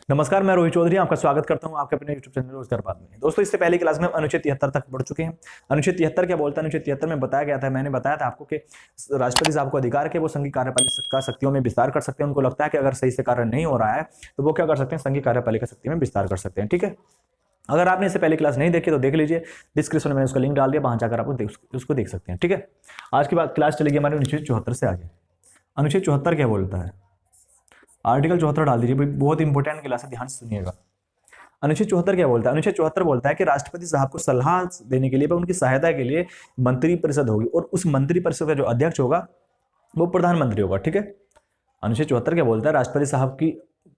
नमस्कार, मैं रोहित चौधरी आपका स्वागत करता हूं आपके अपने यूट्यूब चैनल रोजगार बात में। दोस्तों, इससे पहले क्लास में अनुच्छेद 73 तक पढ़ चुके हैं। अनुच्छेद 73 क्या बोलता है? अनुच्छेद 73 में बताया गया था, मैंने बताया था आपको कि राष्ट्रपति साहब को अधिकार के वो संघीय कार्यपालिका शक्तियों में विस्तार कर सकते हैं। उनको लगता है कि अगर सही से कार्य नहीं हो रहा है तो वो क्या कर सकते हैं? संघीय कार्यपालिका शक्ति में विस्तार कर सकते हैं। ठीक है, अगर आपने इससे पहले क्लास नहीं देखी तो देख लीजिए, डिस्क्रिप्शन में उसका लिंक डाल दिया, वहां जाकर आप उसको देख सकते हैं। ठीक है, आज की बात क्लास चलेगी हमारे अनुच्छेद 74 से आगे। अनुच्छेद 74 क्या बोलता है? आर्टिकल 74 डाल दीजिए, बहुत इंपॉर्टेंट क्लास है, ध्यान से सुनिएगा। अनुच्छेद 74 क्या बोलता है? अनुच्छेद 74 बोलता है कि राष्ट्रपति साहब को सलाह देने के लिए उनकी सहायता के लिए मंत्री परिषद होगी और उस मंत्री परिषद का जो अध्यक्ष होगा वो प्रधानमंत्री होगा। ठीक है, अनुच्छेद 74 क्या बोलता है? राष्ट्रपति साहब की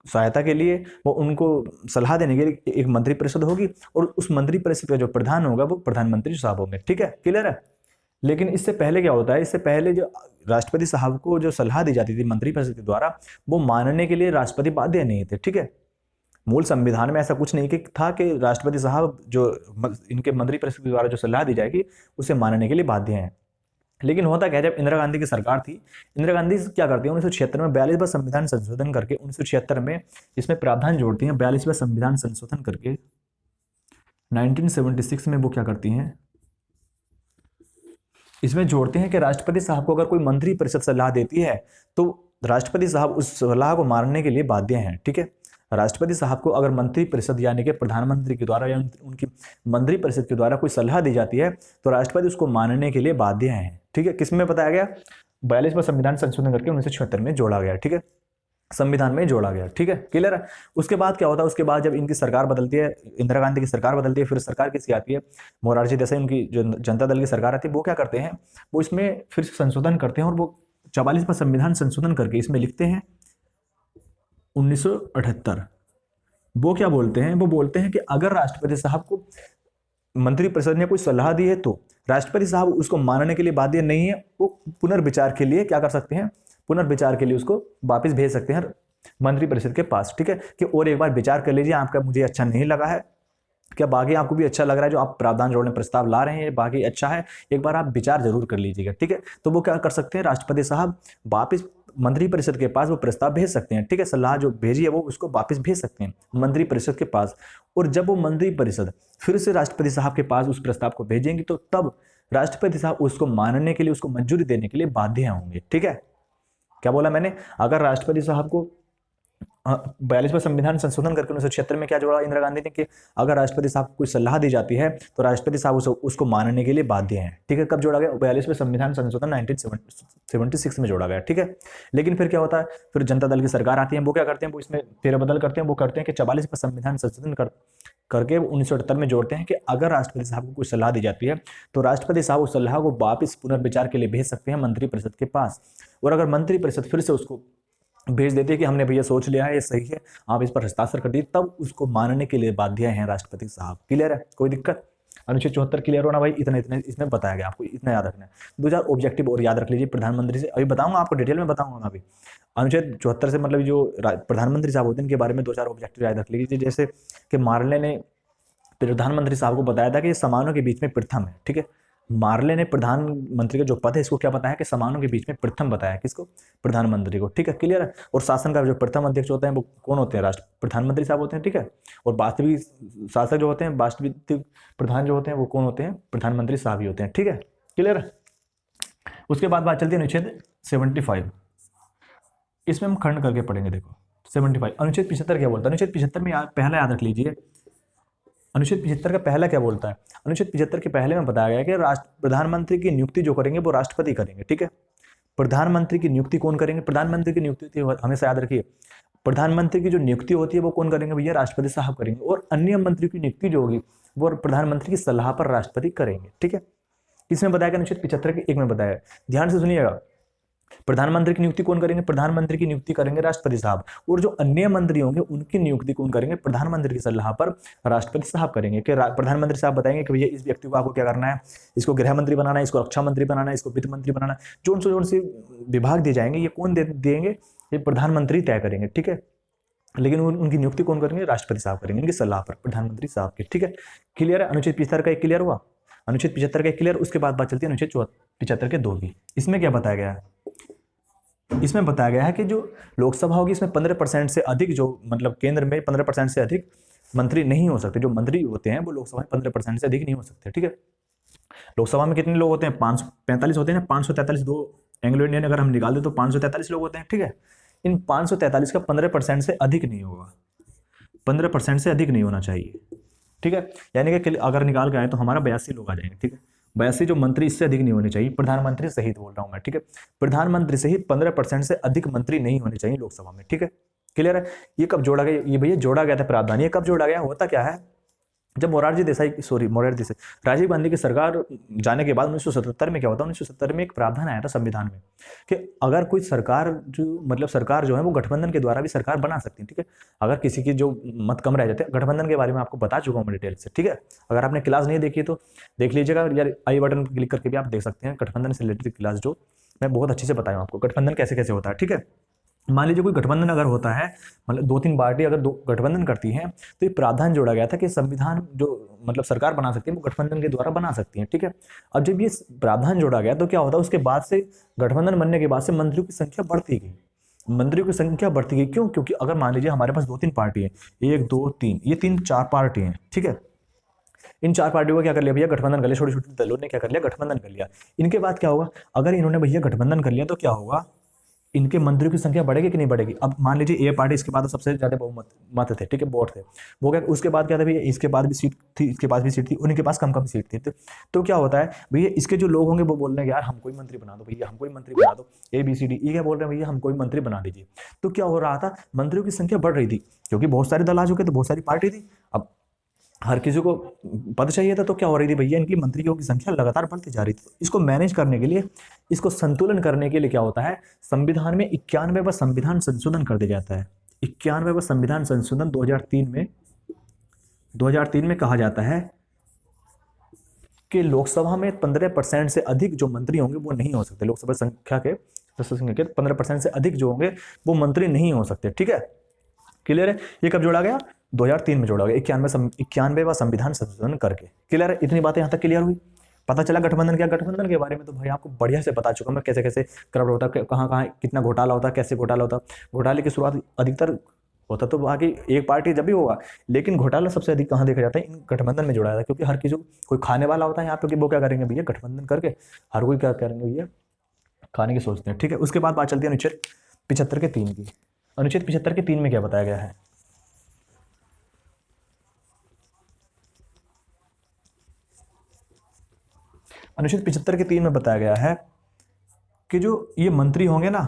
सहायता के लिए वो उनको सलाह देने के लिए एक मंत्री परिषद होगी और उस मंत्री परिषद का जो प्रधान होगा वो प्रधानमंत्री साहब होंगे। ठीक है, क्लियर है? लेकिन इससे पहले क्या होता है? इससे पहले जो राष्ट्रपति साहब को जो सलाह दी जाती थी मंत्री परिषद के द्वारा, वो मानने के लिए राष्ट्रपति बाध्य नहीं थे। ठीक है, मूल संविधान में ऐसा कुछ नहीं कि था कि राष्ट्रपति साहब जो इनके मंत्री परिषद के द्वारा जो सलाह दी जाएगी उसे मानने के लिए बाध्य हैं। लेकिन होता क्या है, जब इंदिरा गांधी की सरकार थी, इंदिरा गांधी क्या करती है? 1976 में 42वां संविधान संशोधन करके 1976 में इसमें प्रावधान जोड़ती हैं। 42वां संविधान संशोधन करके 1976 में वो क्या करती हैं? इसमें जोड़ते हैं कि राष्ट्रपति साहब को अगर कोई मंत्री परिषद सलाह देती है तो राष्ट्रपति साहब उस सलाह को मानने के लिए बाध्य हैं। ठीक है, राष्ट्रपति साहब को अगर मंत्री परिषद यानी कि प्रधानमंत्री के द्वारा या उनकी मंत्री परिषद के द्वारा कोई सलाह दी जाती है तो राष्ट्रपति उसको मानने के लिए बाध्य हैं। ठीक है, किसमें बताया गया? 42वां संविधान संशोधन करके 1976 में जोड़ा गया। ठीक है, संविधान में जोड़ा गया। ठीक है, क्लियर है? उसके बाद क्या होता है? उसके बाद जब इनकी सरकार बदलती है, इंदिरा गांधी की सरकार बदलती है, फिर सरकार किसकी आती है? मोरारजी देसाई, उनकी जो जनता दल की सरकार आती है, वो क्या करते हैं? वो इसमें फिर संशोधन करते हैं और वो 44वां संविधान संशोधन करके इसमें लिखते हैं 1978। वो क्या बोलते हैं? वो बोलते हैं कि अगर राष्ट्रपति साहब को मंत्री परिषद ने कोई सलाह दी है तो राष्ट्रपति साहब उसको मानने के लिए बाध्य नहीं है, वो पुनर्विचार के लिए क्या कर सकते हैं? पुनर्विचार के लिए उसको वापस भेज सकते हैं मंत्री परिषद के पास। ठीक है, कि और एक बार विचार कर लीजिए, आपका मुझे अच्छा नहीं लगा है, क्या बाकी आपको भी अच्छा लग रहा है जो आप प्रावधान जोड़ने प्रस्ताव ला रहे हैं, बाकी अच्छा है, एक बार आप विचार जरूर कर लीजिएगा। ठीक है, तो वो क्या कर सकते हैं? राष्ट्रपति साहब वापस मंत्री परिषद के पास वो प्रस्ताव भेज सकते हैं। ठीक है, सलाह जो भेजी है वो उसको वापस भेज सकते हैं मंत्री परिषद के पास। और जब वो मंत्री परिषद फिर से राष्ट्रपति साहब के पास उस प्रस्ताव को भेजेंगे तो तब राष्ट्रपति साहब उसको मानने के लिए, उसको मंजूरी देने के लिए बाध्य होंगे। ठीक है, क्या बोला मैंने? अगर राष्ट्रपति साहब को 42वां संविधान संशोधन करके 1976 में क्या जोड़ा इंदिरा गांधी ने कि अगर राष्ट्रपति साहब को कोई सलाह दी जाती है तो राष्ट्रपति साहब उसको मानने के लिए बाध्य हैं। ठीक है, कब जोड़ा गया? 42वें संविधान संशोधन 1976 में जोड़ा गया। ठीक है, लेकिन फिर क्या होता है? फिर जनता दल की सरकार आती है, वो क्या करते हैं? वो इसमें फेरबदल करते हैं। वो करते हैं कि 44वां संविधान संशोधन करके 1978 में जोड़ते हैं कि अगर राष्ट्रपति साहब को कोई सलाह दी जाती है तो राष्ट्रपति साहब उस सलाह को वापस पुनर्विचार के लिए भेज सकते हैं मंत्री परिषद के पास। और अगर मंत्री परिषद फिर से उसको भेज देते हैं कि हमने भैया सोच लिया है, ये सही है, आप इस पर हस्ताक्षर कर दीजिए, तब उसको मानने के लिए बाध्य हैं राष्ट्रपति साहब। क्लियर है? कोई दिक्कत? अनुच्छेद 74 क्लियर होना भाई, इतना इतना इसमें बताया गया, आपको इतना याद रखना है। 2000 ऑब्जेक्टिव और याद रख लीजिए प्रधानमंत्री से, अभी बताऊंगा आपको, डिटेल में बताऊंगा अभी। अनुच्छेद 74 से मतलब जो प्रधानमंत्री साहब होते हैं इनके बारे में 2-4 ऑब्जेक्टिव याद रख लीजिए। जैसे कि मार्ले ने प्रधानमंत्री साहब को बताया था कि समानों के बीच में प्रथम है। ठीक है, मार्ले ने प्रधानमंत्री का जो पद है इसको क्या बताया? कि समानों के बीच में प्रथम बताया। किसको? प्रधानमंत्री को। ठीक है, क्लियर है? और शासन का जो प्रथम अध्यक्ष होते हैं वो कौन होते हैं? प्रधानमंत्री साहब होते हैं। ठीक है, और वास्तविक शासक जो होते हैं, वास्तविक प्रधान जो होते हैं वो कौन होते हैं? प्रधानमंत्री साहब ही होते हैं। ठीक है, क्लियर है? उसके बाद बात चलती है अनुच्छेद 75। इसमें हम खंड करके पढ़ेंगे। देखो 75 अनुच्छेद 75 क्या बोलता है? अनुच्छेद 75 में पहला याद रख लीजिए, अनुच्छेद 75 का पहला क्या बोलता है? अनुच्छेद 75 के पहले में बताया गया कि प्रधानमंत्री की नियुक्ति जो करेंगे वो राष्ट्रपति करेंगे। ठीक है, प्रधानमंत्री की नियुक्ति कौन करेंगे? प्रधानमंत्री की नियुक्ति हमेशा याद रखिए, प्रधानमंत्री की जो नियुक्ति होती है वो कौन करेंगे भैया? राष्ट्रपति साहब करेंगे। और अन्य मंत्री की नियुक्ति जो होगी वो प्रधानमंत्री की सलाह पर राष्ट्रपति करेंगे। ठीक है, इसमें बताया गया अनुच्छेद 75 के 1 में बताया। ध्यान से सुनिएगा, प्रधानमंत्री की नियुक्ति कौन करेंगे? प्रधानमंत्री की नियुक्ति करेंगे राष्ट्रपति साहब। और जो अन्य मंत्री होंगे उनकी नियुक्ति कौन करेंगे? प्रधानमंत्री की सलाह पर राष्ट्रपति साहब करेंगे। कि प्रधानमंत्री साहब बताएंगे कि भैया इस व्यक्ति को आपको क्या करना है, इसको गृह मंत्री बनाना है, इसको रक्षा मंत्री बनाना है, इसको वित्त मंत्री बनाना है। जो से विभाग दिए जाएंगे ये कौन देंगे? ये प्रधानमंत्री तय करेंगे। ठीक है, लेकिन उनकी नियुक्ति कौन करेंगे? राष्ट्रपति साहब करेंगे, इनकी सलाह पर प्रधानमंत्री साहब की। ठीक है, क्लियर है? अनुच्छेद 75 का एक क्लियर हुआ, अनुच्छेद 75 का एक क्लियर। उसके बाद बात चलती है अनुच्छेद 75 के 2 की। इसमें क्या बताया गया है? इसमें बताया गया है कि जो लोकसभा होगी इसमें 15% से अधिक जो मतलब केंद्र में 15% से अधिक मंत्री नहीं हो सकते। जो मंत्री होते हैं वो लोकसभा में 15% से अधिक नहीं हो सकते। ठीक है, लोकसभा में कितने लोग होते हैं? 545 होते हैं ना, 543 दो एंग्लो इंडियन अगर हम निकाल दें तो 543 लोग होते हैं। ठीक है, इन 543 का 15% से अधिक नहीं होगा, 15% से अधिक नहीं होना चाहिए। ठीक है, यानी कि अगर निकाल के आए तो हमारा 82 लोग आ जाएंगे। ठीक है, 82 जो मंत्री, इससे अधिक नहीं होने चाहिए। प्रधानमंत्री सहित बोल रहा हूं मैं। ठीक है, प्रधानमंत्री सहित 15% से अधिक मंत्री नहीं होने चाहिए लोकसभा में। ठीक है, क्लियर है? ये कब जोड़ा गया? ये भैया जोड़ा गया था प्रावधान। ये कब जोड़ा गया? होता क्या है, जब मोरारजी देसाई राजीव गांधी की सरकार जाने के बाद 1977 में क्या होता है, 1970 में एक प्रावधान आया था संविधान में कि अगर कोई सरकार जो है वो गठबंधन के द्वारा भी सरकार बना सकती है। ठीक है, अगर किसी की जो मत कम रह जाते हैं, गठबंधन के बारे में आपको बता चुका हूँ डिटेल से। ठीक है, अगर आपने क्लास नहीं देखी तो देख लीजिएगा, या आई बटन पर क्लिक करके भी आप देख सकते हैं गठबंधन से रिलेटेड क्लास, जो मैं बहुत अच्छे से बताया आपको गठबंधन कैसे कैसे होता है। ठीक है, मान लीजिए कोई गठबंधन अगर होता है, मतलब 2-3 पार्टी अगर दो गठबंधन करती हैं, तो ये प्रावधान जोड़ा गया था कि संविधान जो सरकार बना सकती है वो गठबंधन के द्वारा बना सकती है। ठीक है, अब जब ये प्रावधान जोड़ा गया तो क्या होता है, उसके बाद से गठबंधन बनने के बाद से मंत्रियों की संख्या बढ़ती गई। मंत्रियों की संख्या बढ़ती गई क्यों? क्योंकि अगर मान लीजिए हमारे पास 2-3 पार्टी है, 1 2 3, ये 3-4 पार्टी हैं। ठीक है, इन 4 पार्टियों को क्या कर लिया भैया, गठबंधन कर लिया। छोटे छोटे दलों ने क्या कर लिया, गठबंधन कर लिया। इनके बाद क्या होगा, अगर इन्होंने भैया गठबंधन कर लिया तो क्या होगा, इनके मंत्रियों की संख्या बढ़ेगी कि नहीं बढ़ेगी? अब मान लीजिए ए पार्टी, इसके बाद सबसे ज्यादा बहुमत मत थे। ठीक है, वोट थे वो, क्या उसके बाद क्या था भैया, इसके बाद भी सीट थी, इसके पास भी सीट थी, उनके पास कम कम सीट थी। तो क्या होता है भैया, इसके जो लोग होंगे वो बोल रहे हैं यार हमको ही मंत्री बना दो भैया, हमको ही मंत्री बना दो। ABCD ये क्या बोल रहे हैं भैया, हमको ही मंत्री बना दीजिए। तो क्या हो रहा था, मंत्रियों की संख्या बढ़ रही थी क्योंकि बहुत सारे दल आ चुके थे, बहुत सारी पार्टी थी। अब हर किसी को पद चाहिए था, तो क्या हो रही थी भैया, इनकी मंत्रियों की संख्या लगातार बढ़ती जा रही थी। इसको मैनेज करने के लिए, इसको संतुलन करने के लिए क्या होता है, संविधान में 91वां संविधान संशोधन कर दिया जाता है। 91वां संविधान संशोधन 2003 में कहा जाता है कि लोकसभा में 15% से अधिक जो मंत्री होंगे वो नहीं हो सकते। लोकसभा संख्या के 15% से अधिक जो होंगे वो मंत्री नहीं हो सकते। ठीक है, क्लियर है? ये कब जोड़ा गया? 2003 में जोड़ा गया, 91वां संविधान संशोधन करके। क्लियर है? इतनी बातें यहाँ तक क्लियर हुई। पता चला गठबंधन क्या, गठबंधन के बारे में तो भाई आपको बढ़िया से बता चुका मैं, कैसे कैसे करप्ट होता है, कहाँ कहाँ कितना घोटाला होता है, कैसे घोटाला होता है। घोटाले की शुरुआत अधिकतर होता तो बाकी एक पार्टी जब भी होगा, लेकिन घोटाला सबसे अधिक कहाँ देखा जाता है, इन गठबंधन में जोड़ा जाता है। क्योंकि हर किसी को कोई खाने वाला होता है यहाँ पे, कि वो क्या करेंगे भैया, गठबंधन करके हर कोई क्या करेंगे भैया, खाने की सोचते हैं। ठीक है, उसके बाद बात चलती है अनुच्छेद 75 के 3 की। अनुच्छेद 75 के 3 में क्या बताया गया है, अनुच्छेद 75 के 3 में बताया गया है कि जो ये मंत्री होंगे ना,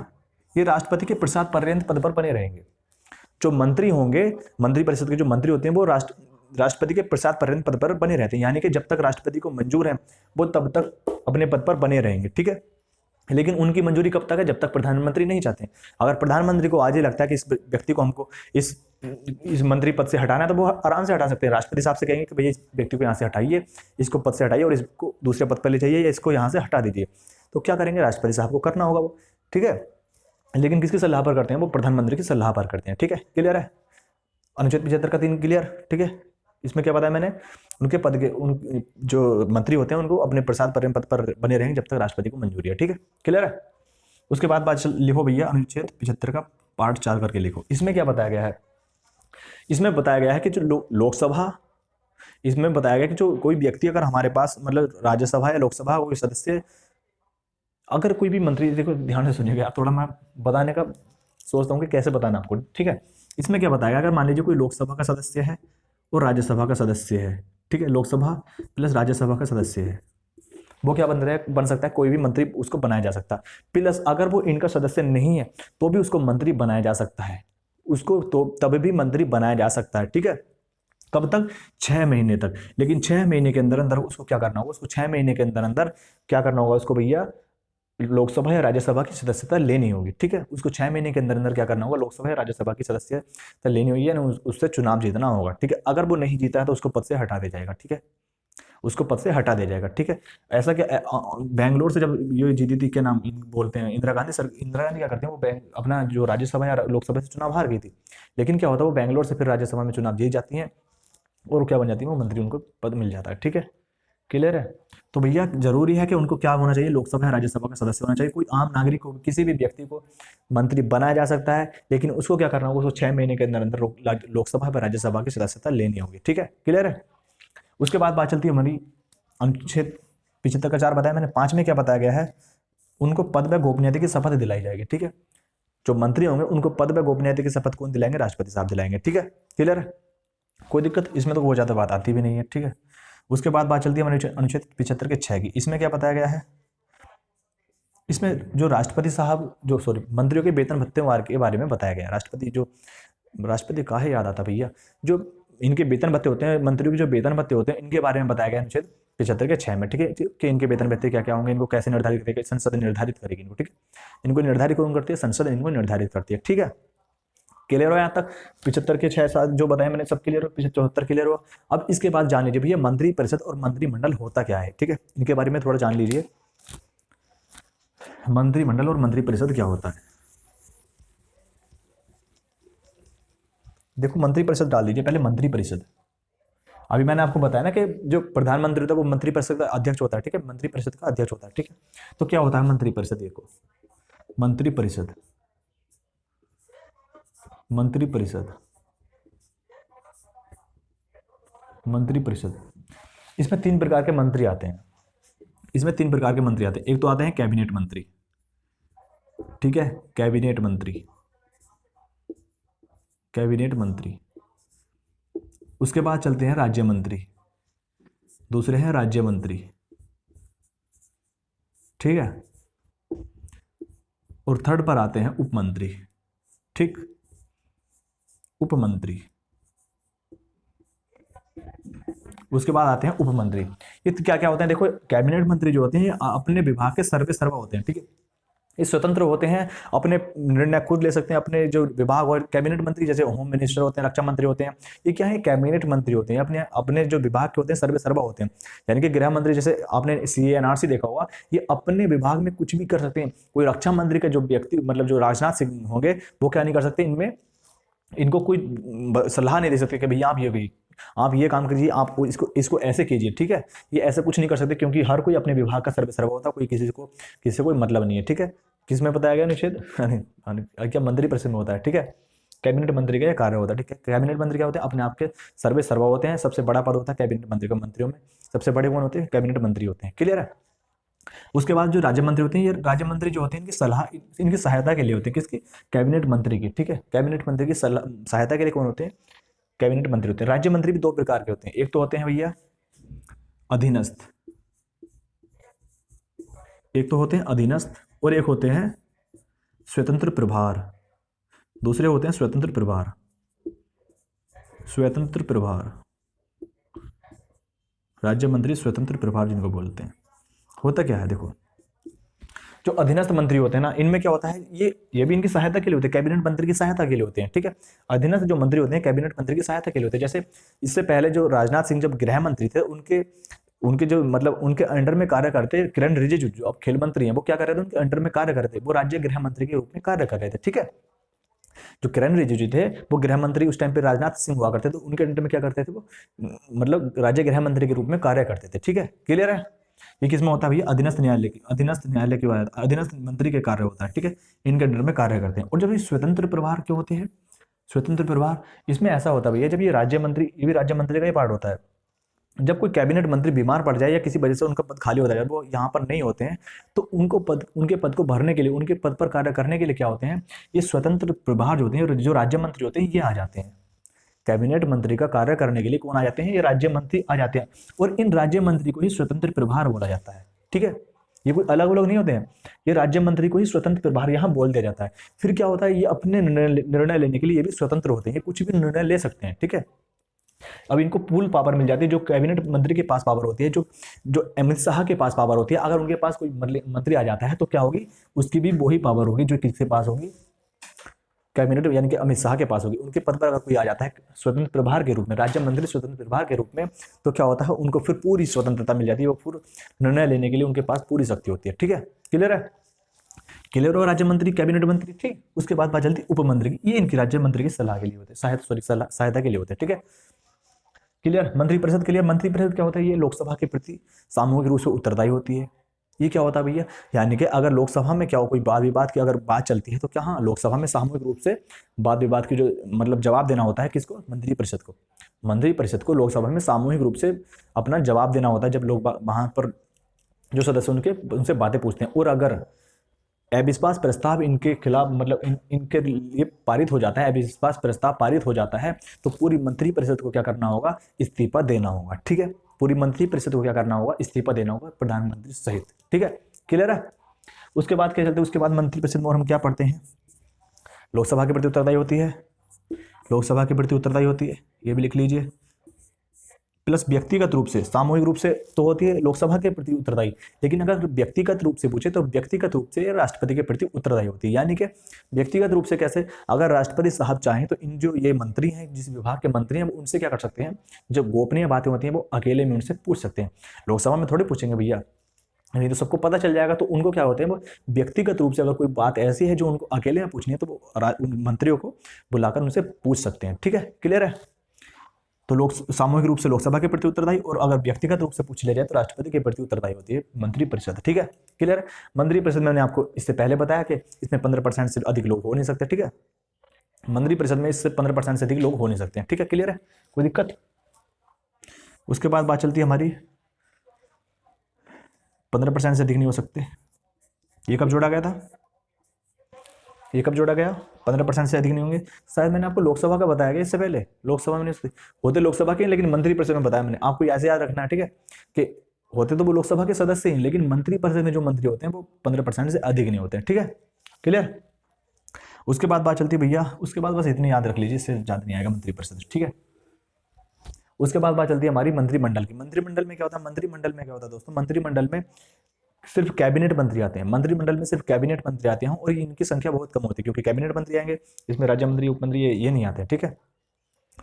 ये राष्ट्रपति के प्रसाद पर्यंत पद पर बने रहेंगे। जो मंत्री होंगे, मंत्री परिषद के जो मंत्री होते हैं वो राष्ट्रपति के प्रसाद पर्यंत पद पर बने रहते हैं। यानी कि जब तक राष्ट्रपति को मंजूर है वो तब तक अपने पद पर बने रहेंगे। ठीक है, लेकिन उनकी मंजूरी कब तक है, जब तक प्रधानमंत्री नहीं चाहते। अगर प्रधानमंत्री को आज ही लगता है कि इस व्यक्ति को हमको इस मंत्री पद से हटाना है तो वो आराम से हटा सकते हैं। राष्ट्रपति साहब से कहेंगे कि भैया इस व्यक्ति को यहाँ से हटाइए, इसको पद से हटाइए और इसको दूसरे पद पर ले जाइए, या इसको यहाँ से हटा दीजिए। तो क्या करेंगे, राष्ट्रपति साहब को करना होगा वो। ठीक है, लेकिन किसकी सलाह पर करते हैं, वो प्रधानमंत्री की सलाह पर करते हैं। ठीक है, क्लियर है? अनुच्छेद 75 का 3 क्लियर। ठीक है, इसमें क्या बताया मैंने, उनके पद के उन जो मंत्री होते हैं उनको अपने प्रसाद पर्यंत पद पर बने रहेंगे जब तक राष्ट्रपति को मंजूरी है। ठीक है, क्लियर है? उसके बाद बात लिखो भैया, अनुच्छेद 75 का पार्ट 4 करके लिखो। इसमें क्या बताया गया है, इसमें बताया गया है कि जो लोकसभा, इसमें बताया गया कि जो कोई व्यक्ति अगर हमारे पास राज्यसभा या लोकसभा कोई सदस्य, अगर कोई भी मंत्री, देखो ध्यान से सुनिएगा, थोड़ा मैं बताने का सोचता हूँ कि कैसे बताना आपको। ठीक है, इसमें क्या बताया, अगर मान लीजिए कोई लोकसभा का सदस्य है और राज्यसभा का सदस्य है। ठीक है, लोकसभा प्लस राज्यसभा का सदस्य है, वो क्या बन सकता है, कोई भी मंत्री उसको बनाया जा सकता है। प्लस अगर वो इनका सदस्य नहीं है तो भी उसको मंत्री बनाया जा सकता है, उसको तो तब भी मंत्री बनाया जा सकता है। ठीक है, कब तक, 6 महीने तक। लेकिन 6 महीने के अंदर अंदर उसको क्या करना होगा, उसको 6 महीने के अंदर अंदर क्या करना होगा, उसको भैया लोकसभा या राज्यसभा की सदस्यता लेनी होगी। ठीक है, उसको 6 महीने के अंदर अंदर क्या करना होगा, लोकसभा या राज्यसभा की सदस्यता लेनी होगी, यानी उससे चुनाव जीतना होगा। ठीक है, अगर वो नहीं जीता है तो उसको पद से हटा दिया जाएगा। ठीक है, उसको पद से हटा दिया जाएगा। ठीक है, ऐसा क्या, बेंगलोर से जब ये जीती थी, क्या नाम बोलते हैं, इंदिरा गांधी क्या करते हैं, वो अपना जो राज्यसभा या लोकसभा से चुनाव हार गई थी, लेकिन क्या होता है वो बेंगलोर से फिर राज्यसभा में चुनाव जीत जाती हैं और क्या बन जाती है, वो मंत्री, उनको पद मिल जाता है। ठीक है, क्लियर है। तो भैया जरूरी है कि उनको क्या होना चाहिए, लोकसभा या राज्यसभा का सदस्य होना चाहिए। कोई आम नागरिक को, किसी भी व्यक्ति को मंत्री बनाया जा सकता है, लेकिन उसको क्या करना होगा, उसको 6 महीने के अंदर अंदर लोकसभा या राज्यसभा की सदस्यता लेनी होगी। ठीक है, क्लियर है। उसके बाद बात चलती है हमारी अनुच्छेद 75 का 4 बताया मैंने। 5 में क्या बताया गया है, उनको पद व गोपनीयता की शपथ दिलाई जाएगी। ठीक है, जो मंत्री होंगे उनको पद व गोपनीयता की शपथ कौन दिलाएंगे, राष्ट्रपति साहब दिलाएंगे। ठीक है, क्लियर है, कोई दिक्कत इसमें तो वो ज्यादा बात आती भी नहीं है। ठीक है, उसके बाद बात चलती है हमारे अनुच्छेद 75 के 6 की। इसमें क्या बताया गया है, इसमें जो राष्ट्रपति साहब जो मंत्रियों के वेतन भत्ते के बारे में बताया गया है। राष्ट्रपति काहे याद आता भैया, जो इनके वेतन भत्ते होते हैं, मंत्रियों के जो वेतन भत्ते होते हैं, इनके बारे में बताया गया अनुच्छेद 75 के 6 में। ठीक है, कि इनके वेतन भत्ते क्या क्या होंगे, इनको कैसे निर्धारित करेगी, संसद निर्धारित करेगी इनको। ठीक है, इनको निर्धारित कौन करती है, संसद इनको निर्धारित करती है। ठीक है, क्लियर हो यहाँ तक। 75 के 6-7 जो बताया मैंने सब क्लियर हो, 74 क्लियर हो। अब इसके बाद जान लीजिए भैया मंत्री परिषद और मंत्रिमंडल होता क्या है। ठीक है, इनके बारे में थोड़ा जान लीजिए, मंत्रिमंडल और मंत्रिपरिषद क्या होता है। देखो मंत्रिपरिषद डाल दीजिए पहले, मंत्रिपरिषद। अभी मैंने आपको बताया ना कि जो प्रधानमंत्री होता है वो मंत्रिपरिषद का अध्यक्ष होता है। ठीक है, मंत्रिपरिषद का अध्यक्ष होता है। ठीक है, तो क्या होता है मंत्रिपरिषद, देखो मंत्रिपरिषद, मंत्रिपरिषद, मंत्रिपरिषद, इसमें 3 प्रकार के मंत्री आते हैं। इसमें 3 प्रकार के मंत्री आते हैं। एक तो आते हैं कैबिनेट मंत्री। ठीक है, कैबिनेट मंत्री, कैबिनेट मंत्री। उसके बाद चलते हैं राज्य मंत्री, दूसरे हैं राज्य मंत्री। ठीक है, और थर्ड पर आते हैं उपमंत्री। ठीक, उपमंत्री। उसके बाद आते हैं उपमंत्री। ये क्या क्या होते हैं, देखो कैबिनेट मंत्री जो होते हैं अपने विभाग के सर्वे सर्वा होते हैं। ठीक है, ये स्वतंत्र होते हैं, अपने निर्णय खुद ले सकते हैं अपने जो विभाग। और कैबिनेट मंत्री जैसे होम मिनिस्टर होते हैं, रक्षा मंत्री होते हैं, ये क्या है, कैबिनेट मंत्री होते हैं, अपने अपने जो विभाग के होते हैं सर्वे सर्वा होते हैं। यानी कि गृह मंत्री जैसे आपने CA/NRC देखा होगा, ये अपने विभाग में कुछ भी कर सकते हैं। कोई रक्षा मंत्री का जो व्यक्ति मतलब जो राजनाथ सिंह होंगे वो क्या नहीं कर सकते, इनमें इनको कोई सलाह नहीं दे सकते कि भैया आप ये काम कीजिए, आप इसको ऐसे कीजिए। ठीक है, ये ऐसा कुछ नहीं कर सकते, क्योंकि हर कोई अपने विभाग का सर्वे सर्वा होता है, कोई किसी से कोई मतलब नहीं है। ठीक है, किसमें बताया गया निषेध क्या, मंत्रिपरिषद में होता है। ठीक है, कैबिनेट मंत्री का यह कार्य होता है। ठीक है, कैबिनेट मंत्री क्या होते हैं, अपने आप के सर्वे सर्वा होते हैं। सबसे बड़ा पद होता है कैबिनेट मंत्री का, मंत्रियों में सबसे बड़े कौन होते हैं, कैबिनेट मंत्री होते हैं। क्लियर है। उसके बाद जो राज्य मंत्री होते हैं, ये राज्य मंत्री जो होते हैं इनकी सलाह, इनकी सहायता के लिए होते हैं। किसकी, कैबिनेट मंत्री की। ठीक है, कैबिनेट मंत्री की सहायता के लिए कौन होते हैं, कैबिनेट मंत्री होते हैं। राज्य मंत्री भी 2 प्रकार के होते हैं, एक तो होते हैं भैया अधीनस्थ, एक तो होते हैं अधीनस्थ और एक होते हैं स्वतंत्र प्रभार। दूसरे होते हैं स्वतंत्र प्रभार, स्वतंत्र प्रभार, राज्य मंत्री स्वतंत्र प्रभार जिनको बोलते हैं। होता क्या है, देखो जो अधीनस्थ मंत्री होते हैं ना, इनमें क्या होता है, ये भी इनकी सहायता के लिए होते हैं, कैबिनेट मंत्री की सहायता के लिए होते हैं। ठीक है, अधीनस्थ जो मंत्री होते हैं कैबिनेट मंत्री की सहायता के लिए होते हैं। जैसे इससे पहले जो राजनाथ सिंह जब गृह मंत्री थे, उनके जो मतलब उनके अंडर में कार्य करते किरण रिजिजू जो अब खेल मंत्री हैं, वो क्या कर रहे थे, उनके अंडर में कार्य करते, वो राज्य गृह मंत्री के रूप में कार्य कर रहे थे। ठीक है, जो किरण रिजिजू थे वो गृह मंत्री उस टाइम पे राजनाथ सिंह हुआ करते थे, तो उनके अंडर में क्या करते थे, वो मतलब राज्य गृह मंत्री के रूप में कार्य करते थे। ठीक है, क्लियर है। ये किसमें होता है भैया, अधीनस्थ न्यायालय की, अधीनस्थ मंत्री के कार्य होता है। ठीक है, इनके अंडर में कार्य करते हैं। और जब ये स्वतंत्र प्रभार क्यों होते हैं, स्वतंत्र प्रभार, इसमें ऐसा होता है भैया, जब ये राज्य मंत्री, ये भी राज्य मंत्री का ही पार्ट होता है। जब कोई कैबिनेट मंत्री बीमार पड़ जाए या किसी वजह से उनका पद खाली होता है, जब वो यहाँ पर नहीं होते हैं, तो उनके पद को भरने के लिए, उनके पद पर कार्य करने के लिए क्या होते हैं, ये स्वतंत्र प्रभार जो होते हैं, जो राज्य मंत्री होते हैं, ये आ जाते हैं। कैबिनेट मंत्री का कार्य करने के लिए कौन आ जाते हैं, ये राज्य मंत्री आ जाते हैं। और इन राज्य मंत्री को ही स्वतंत्र प्रभार बोला जाता है। ठीक है, ये कोई अलग अलग नहीं होते हैं, ये राज्य मंत्री को ही स्वतंत्र प्रभार यहाँ बोल दिया जाता है। फिर क्या होता है, ये अपने निर्णय लेने के लिए ये भी स्वतंत्र होते हैं, ये कुछ भी निर्णय ले सकते हैं। ठीक है, अब इनको फुल पावर मिल जाती है, जो कैबिनेट मंत्री के पास पावर होती है, जो अमित शाह के पास पावर होती है। अगर उनके पास कोई मंत्री आ जाता है तो क्या होगी, उसकी भी वही पावर होगी जो किसके पास होगी, कैबिनेट यानी कि अमित शाह के पास होगी। उनके पद पर अगर कोई आ जाता है स्वतंत्र प्रभार के रूप में, राज्य मंत्री स्वतंत्र प्रभार के रूप में, तो क्या होता है, उनको फिर पूरी स्वतंत्रता मिल जाती है, वो पूरा निर्णय लेने के लिए उनके पास पूरी शक्ति होती है। ठीक है, क्लियर है। क्लियर हो, राज्य मंत्री, कैबिनेट मंत्री। ठीक, उसके बाद बात चलती उपमंत्री की, ये इनकी राज्य मंत्री की सलाह के लिए होते हैं, सहायता के लिए होते हैं। ठीक है, क्लियर। मंत्रिपरिषद क्लियर। मंत्रिपरिषद क्या होता है, ये लोकसभा के प्रति सामूहिक रूप से उत्तरदायी होती है। ये क्या होता है भैया, यानी कि अगर लोकसभा में क्या हो, कोई वाद विवाद की अगर बात चलती है तो क्या, हाँ, लोकसभा में सामूहिक रूप से वाद विवाद की जो मतलब जवाब देना होता है किसको, मंत्रिपरिषद को। मंत्रिपरिषद को लोकसभा में सामूहिक रूप से अपना जवाब देना होता है जब लोग वहां पर जो सदस्य उनसे बातें पूछते हैं। और अगर अविश्वास प्रस्ताव इनके खिलाफ मतलब इनके लिए पारित हो जाता है, अविश्वास प्रस्ताव पारित हो जाता है, तो पूरी मंत्रिपरिषद को क्या करना होगा, इस्तीफा देना होगा। ठीक है, पूरी मंत्रिपरिषद को क्या करना होगा, इस्तीफा देना होगा, प्रधानमंत्री सहित। ठीक है, क्लियर है। उसके बाद क्या चलते हैं, उसके बाद मंत्रिपरिषद में और हम क्या पढ़ते हैं, लोकसभा के प्रति उत्तरदायी होती है, लोकसभा के प्रति उत्तरदायी होती है, ये भी लिख लीजिए। प्लस व्यक्तिगत रूप से, सामूहिक रूप से तो होती है लोकसभा के प्रति उत्तरदायी, लेकिन अगर व्यक्तिगत रूप से पूछे तो व्यक्तिगत रूप से राष्ट्रपति के प्रति उत्तरदायी होती है। यानी कि व्यक्तिगत रूप से कैसे, अगर राष्ट्रपति साहब चाहें तो इन जो ये मंत्री हैं, जिस विभाग के मंत्री हैं, वो उनसे क्या कर सकते हैं, जो गोपनीय बातें होती हैं वो अकेले में उनसे पूछ सकते हैं। लोकसभा में थोड़ी पूछेंगे भैया, नहीं तो सबको पता चल जाएगा। तो उनको क्या होते हैं, वो व्यक्तिगत रूप से अगर कोई बात ऐसी है जो उनको अकेले में पूछनी है तो वो उन मंत्रियों को बुलाकर उनसे पूछ सकते हैं। ठीक है, क्लियर है। तो लोग सामूहिक रूप से लोकसभा के प्रति उत्तरदायी, और अगर व्यक्तिगत रूप से पूछ लिया जाए तो राष्ट्रपति के प्रति उत्तरदायी होती है मंत्रिपरिषद। ठीक है, क्लियर है। मंत्रिपरिषद में मैंने आपको इससे पहले बताया कि इसमें 15% से अधिक लोग हो नहीं सकते। ठीक है, मंत्रिपरिषद में इससे 15% से अधिक लोग हो नहीं सकते हैं। ठीक है, क्लियर है, कोई दिक्कत। उसके बाद बात चलती है हमारी 15% से अधिक नहीं हो सकते। ये कब जोड़ा गया था, ये कब जोड़ा गया, 15% से अधिक नहीं होंगे। शायद मैंने आपको लोकसभा का बताया गया इससे पहले, लोकसभा में नहीं होते, लोकसभा के, लेकिन मंत्रिपरिषद में बताया मैंने आपको, ऐसे याद रखना है। ठीक है, कि होते तो वो लोकसभा के सदस्य ही, लेकिन मंत्रिपरिषद में जो मंत्री होते हैं वो 15% से अधिक नहीं होते हैं। ठीक है, क्लियर। उसके बाद बात चलती है भैया, उसके बाद बस इतनी याद रख लीजिए, इससे ज्यादा नहीं आएगा मंत्रिपरिषद। ठीक है, उसके बाद बात चलती है हमारी मंत्रिमंडल की। मंत्रिमंडल में क्या होता है, मंत्रिमंडल में क्या होता है दोस्तों, मंत्रिमंडल में सिर्फ कैबिनेट मंत्री आते हैं। मंत्रिमंडल में सिर्फ कैबिनेट मंत्री आते हैं और इनकी संख्या बहुत कम होती है, क्योंकि कैबिनेट मंत्री आएंगे, इसमें राज्य मंत्री, उपमंत्री ये नहीं आते हैं। ठीक है,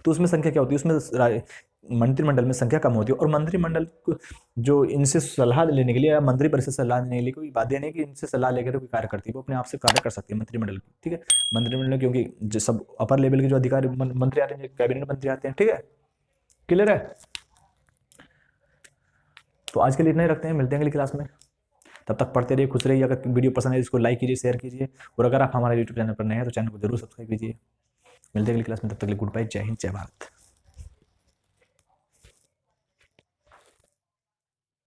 तो उसमें संख्या क्या होती है, उसमें मंत्रिमंडल में संख्या कम होती है। और मंत्रिमंडल को जो इनसे सलाह लेने के लिए या मंत्रिपरिषद सलाह लेने के लिए कोई बात नहीं कि इनसे सलाह लेकर कोई कार्य करती है, वो अपने आप से कार्य कर सकती है मंत्रिमंडल की। ठीक है, मंत्रिमंडल क्योंकि जो सब अपर लेवल के जो अधिकारी मंत्री आते हैं, कैबिनेट मंत्री आते हैं। ठीक है, क्लियर है। तो आज के लिए इतना ही रखते हैं, मिलते हैं अगली क्लास में। तब तक पढ़ते रहिए, खुश रहिए। अगर वीडियो पसंद है इसको लाइक कीजिए, शेयर कीजिए, और अगर आप हमारे यूट्यूब चैनल पर नए हैं तो चैनल को जरूर सब्सक्राइब कीजिए। मिलते हैं अगली क्लास में, तब तक के लिए गुड बाय, जय हिंद, जय भारत।